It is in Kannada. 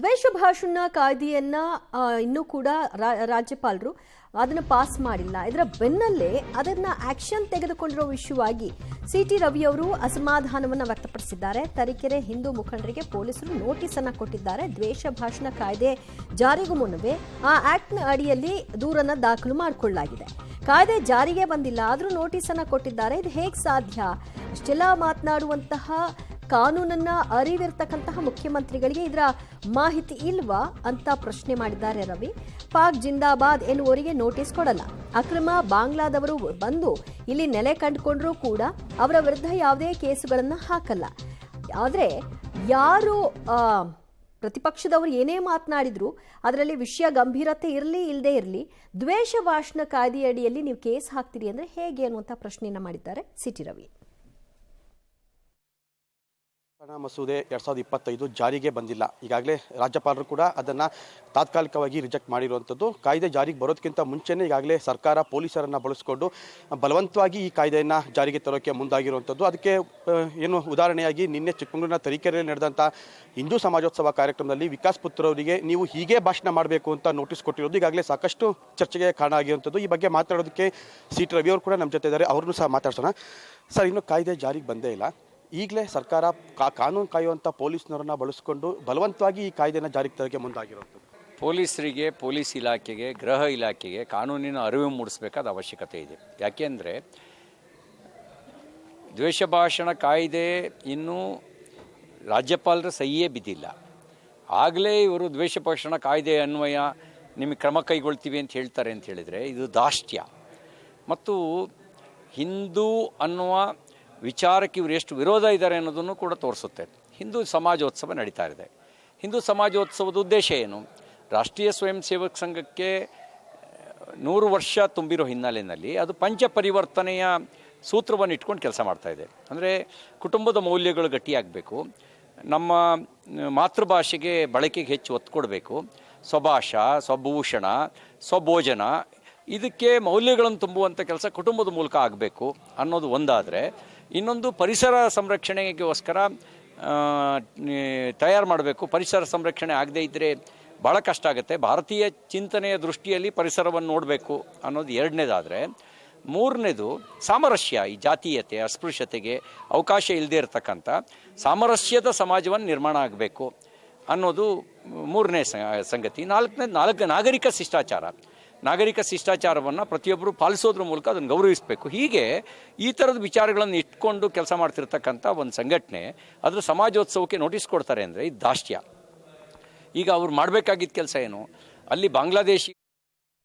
ದ್ವೇಷ ಭಾಷಣ ಕಾಯ್ದೆಯನ್ನ ಇನ್ನೂ ಕೂಡ ರಾಜ್ಯಪಾಲರು ಅದನ್ನು ಪಾಸ್ ಮಾಡಿಲ್ಲ. ಇದರ ಬೆನ್ನಲ್ಲೇ ಅದನ್ನ ಆಕ್ಷನ್ ತೆಗೆದುಕೊಂಡಿರೋ ವಿಷಯವಾಗಿ ಸಿಟಿ ರವಿ ಅವರು ಅಸಮಾಧಾನವನ್ನು ವ್ಯಕ್ತಪಡಿಸಿದ್ದಾರೆ. ತರೀಕೆರೆ ಹಿಂದೂ ಮುಖಂಡರಿಗೆ ಪೊಲೀಸರು ನೋಟಿಸ್ ಅನ್ನು ಕೊಟ್ಟಿದ್ದಾರೆ. ದ್ವೇಷ ಭಾಷಣ ಕಾಯ್ದೆ ಜಾರಿಗೂ ಮುನ್ನವೇ ಆ ಆಕ್ಟ್ನ ಅಡಿಯಲ್ಲಿ ದೂರನ್ನ ದಾಖಲು ಮಾಡಿಕೊಳ್ಳಲಾಗಿದೆ. ಕಾಯ್ದೆ ಜಾರಿಗೆ ಬಂದಿಲ್ಲ, ಆದರೂ ನೋಟಿಸ್ ಅನ್ನು ಕೊಟ್ಟಿದ್ದಾರೆ. ಇದು ಹೇಗೆ ಸಾಧ್ಯ? ಅಷ್ಟೆಲ್ಲ ಮಾತನಾಡುವಂತಹ ಕಾನೂನನ್ನ ಅರಿವಿರ್ತಕ್ಕಂತಹ ಮುಖ್ಯಮಂತ್ರಿಗಳಿಗೆ ಇದರ ಮಾಹಿತಿ ಇಲ್ವಾ ಅಂತ ಪ್ರಶ್ನೆ ಮಾಡಿದ್ದಾರೆ ರವಿ. ಪಾಕ್ ಜಿಂದಾಬಾದ್ ಎನ್ನುವರಿಗೆ ನೋಟಿಸ್ ಕೊಡಲ್ಲ, ಅಕ್ರಮ ಬಾಂಗ್ಲಾದವರು ಬಂದು ಇಲ್ಲಿ ನೆಲೆ ಕಂಡುಕೊಂಡ್ರೂ ಕೂಡ ಅವರ ವಿರುದ್ಧ ಯಾವುದೇ ಕೇಸುಗಳನ್ನು ಹಾಕಲ್ಲ. ಆದರೆ ಯಾರು ಪ್ರತಿಪಕ್ಷದವರು ಏನೇ ಮಾತನಾಡಿದ್ರು ಅದರಲ್ಲಿ ವಿಷಯ ಗಂಭೀರತೆ ಇರಲಿ ಇಲ್ಲದೆ ಇರಲಿ, ದ್ವೇಷ ಭಾಷಣ ಕಾಯ್ದೆಯಡಿಯಲ್ಲಿ ನೀವು ಕೇಸ್ ಹಾಕ್ತೀರಿ ಅಂದರೆ ಹೇಗೆ ಅನ್ನುವಂಥ ಪ್ರಶ್ನೆಯನ್ನು ಮಾಡಿದ್ದಾರೆ ಸಿಟಿ ರವಿ. ಮಸೂದೆ 2025 ಜಾರಿಗೆ ಬಂದಿಲ್ಲ. ಈಗಾಗಲೇ ರಾಜ್ಯಪಾಲರು ಕೂಡ ಅದನ್ನು ತಾತ್ಕಾಲಿಕವಾಗಿ ರಿಜೆಕ್ಟ್ ಮಾಡಿರುವಂಥದ್ದು. ಕಾಯ್ದೆ ಜಾರಿಗೆ ಬರೋದಕ್ಕಿಂತ ಮುಂಚೆನೇ ಈಗಾಗಲೇ ಸರ್ಕಾರ ಪೊಲೀಸರನ್ನು ಬಳಸಿಕೊಂಡು ಬಲವಂತವಾಗಿ ಈ ಕಾಯ್ದೆಯನ್ನು ಜಾರಿಗೆ ತರೋಕ್ಕೆ ಮುಂದಾಗಿರುವಂಥದ್ದು. ಅದಕ್ಕೆ ಏನು ಉದಾಹರಣೆಯಾಗಿ ನಿನ್ನೆ ಚಿಕ್ಕಮಗಳೂರಿನ ತರೀಕೆರೆಯಲ್ಲಿ ನಡೆದಂಥ ಹಿಂದೂ ಸಮಾಜೋತ್ಸವ ಕಾರ್ಯಕ್ರಮದಲ್ಲಿ ವಿಕಾಸ್ ಪುತ್ರ ಅವರಿಗೆ ನೀವು ಹೀಗೆ ಭಾಷಣ ಮಾಡಬೇಕು ಅಂತ ನೋಟಿಸ್ ಕೊಟ್ಟಿರೋದು ಈಗಾಗಲೇ ಸಾಕಷ್ಟು ಚರ್ಚೆಗೆ ಕಾರಣ ಆಗಿರುವಂಥದ್ದು. ಈ ಬಗ್ಗೆ ಮಾತನಾಡೋದಕ್ಕೆ ಸಿಟಿ ರವಿ ಅವರು ಕೂಡ ನಮ್ಮ ಜೊತೆ ಇದ್ದಾರೆ. ಅವ್ರನ್ನೂ ಸಹ ಮಾತಾಡ್ಸೋಣ. ಸರ್, ಇನ್ನೂ ಕಾಯ್ದೆ ಜಾರಿಗೆ ಬಂದೇ ಇಲ್ಲ, ಈಗಲೇ ಸರ್ಕಾರ ಕಾನೂನು ಕಾಯುವಂಥ ಪೊಲೀಸ್ನವರನ್ನ ಬಳಸಿಕೊಂಡು ಬಲವಂತವಾಗಿ ಈ ಕಾಯ್ದೆನ ಜಾರಿಗೆ ತರೋಕ್ಕೆ ಮುಂದಾಗಿರುವಂಥದ್ದು. ಪೊಲೀಸರಿಗೆ, ಪೊಲೀಸ್ ಇಲಾಖೆಗೆ, ಗೃಹ ಇಲಾಖೆಗೆ ಕಾನೂನಿನ ಅರಿವು ಮೂಡಿಸಬೇಕಾದ ಅವಶ್ಯಕತೆ ಇದೆ. ಯಾಕೆಂದರೆ ದ್ವೇಷ ಭಾಷಣ ಕಾಯ್ದೆ ಇನ್ನೂ ರಾಜ್ಯಪಾಲರ ಸಹಿಯೇ ಬಿದ್ದಿಲ್ಲ. ಆಗಲೇ ಇವರು ದ್ವೇಷ ಭಾಷಣ ಕಾಯ್ದೆ ಅನ್ವಯ ನಿಮಗೆ ಕ್ರಮ ಕೈಗೊಳ್ತೀವಿ ಅಂತ ಹೇಳ್ತಾರೆ ಅಂತ ಹೇಳಿದರೆ ಇದು ದಾಷ್ಟ್ಯ. ಮತ್ತು ಹಿಂದೂ ಅನ್ನುವ ವಿಚಾರಕ್ಕೆ ಇವರು ಎಷ್ಟು ವಿರೋಧ ಇದ್ದಾರೆ ಅನ್ನೋದನ್ನು ಕೂಡ ತೋರಿಸುತ್ತೆ. ಹಿಂದೂ ಸಮಾಜೋತ್ಸವ ನಡೀತಾ ಇದೆ. ಹಿಂದೂ ಸಮಾಜೋತ್ಸವದ ಉದ್ದೇಶ ಏನು? ರಾಷ್ಟ್ರೀಯ ಸ್ವಯಂ ಸೇವಕ ಸಂಘಕ್ಕೆ 100 ವರ್ಷ ತುಂಬಿರೋ ಹಿನ್ನೆಲೆಯಲ್ಲಿ ಅದು ಪಂಚ ಪರಿವರ್ತನೆಯ ಸೂತ್ರವನ್ನು ಇಟ್ಕೊಂಡು ಕೆಲಸ ಮಾಡ್ತಾಯಿದೆ. ಅಂದರೆ ಕುಟುಂಬದ ಮೌಲ್ಯಗಳು ಗಟ್ಟಿಯಾಗಬೇಕು, ನಮ್ಮ ಮಾತೃಭಾಷೆಗೆ ಬಳಕೆಗೆ ಹೆಚ್ಚು ಒತ್ತು ಕೊಡಬೇಕು, ಸ್ವಭಾಷ, ಸ್ವಭೂಷಣ, ಸ್ವಭೋಜನ, ಇದಕ್ಕೆ ಮೌಲ್ಯಗಳನ್ನು ತುಂಬುವಂಥ ಕೆಲಸ ಕುಟುಂಬದ ಮೂಲಕ ಆಗಬೇಕು ಅನ್ನೋದು ಒಂದಾದರೆ, ಇನ್ನೊಂದು ಪರಿಸರ ಸಂರಕ್ಷಣೆಗೋಸ್ಕರ ತಯಾರು ಮಾಡಬೇಕು. ಪರಿಸರ ಸಂರಕ್ಷಣೆ ಆಗದೇ ಇದ್ದರೆ ಭಾಳ ಕಷ್ಟ ಆಗುತ್ತೆ. ಭಾರತೀಯ ಚಿಂತನೆಯ ದೃಷ್ಟಿಯಲ್ಲಿ ಪರಿಸರವನ್ನು ನೋಡಬೇಕು ಅನ್ನೋದು ಎರಡನೇದಾದರೆ, ಮೂರನೇದು ಸಾಮರಸ್ಯ, ಈ ಜಾತೀಯತೆ, ಅಸ್ಪೃಶ್ಯತೆಗೆ ಅವಕಾಶ ಇಲ್ಲದೆ ಇರತಕ್ಕಂಥ ಸಾಮರಸ್ಯದ ಸಮಾಜವನ್ನು ನಿರ್ಮಾಣ ಆಗಬೇಕು ಅನ್ನೋದು ಮೂರನೇ ಸಂಗತಿ. ನಾಲ್ಕನೇ ನಾಗರಿಕ ಶಿಷ್ಟಾಚಾರ. ನಾಗರಿಕ ಶಿಷ್ಟಾಚಾರವನ್ನು ಪ್ರತಿಯೊಬ್ಬರು ಪಾಲಿಸೋದ್ರ ಮೂಲಕ ಅದನ್ನು ಗೌರವಿಸಬೇಕು. ಹೀಗೆ ಈ ಥರದ ವಿಚಾರಗಳನ್ನು ಇಟ್ಕೊಂಡು ಕೆಲಸ ಮಾಡ್ತಿರ್ತಕ್ಕಂಥ ಒಂದು ಸಂಘಟನೆ ಅದರ ಸಮಾಜೋತ್ಸವಕ್ಕೆ ನೋಟಿಸ್ ಕೊಡ್ತಾರೆ ಅಂದರೆ ಇದು ದಾಷ್ಟ್ಯ. ಈಗ ಅವ್ರು ಮಾಡಬೇಕಾಗಿದ್ದ ಕೆಲಸ ಏನು? ಅಲ್ಲಿ ಬಾಂಗ್ಲಾದೇಶಿ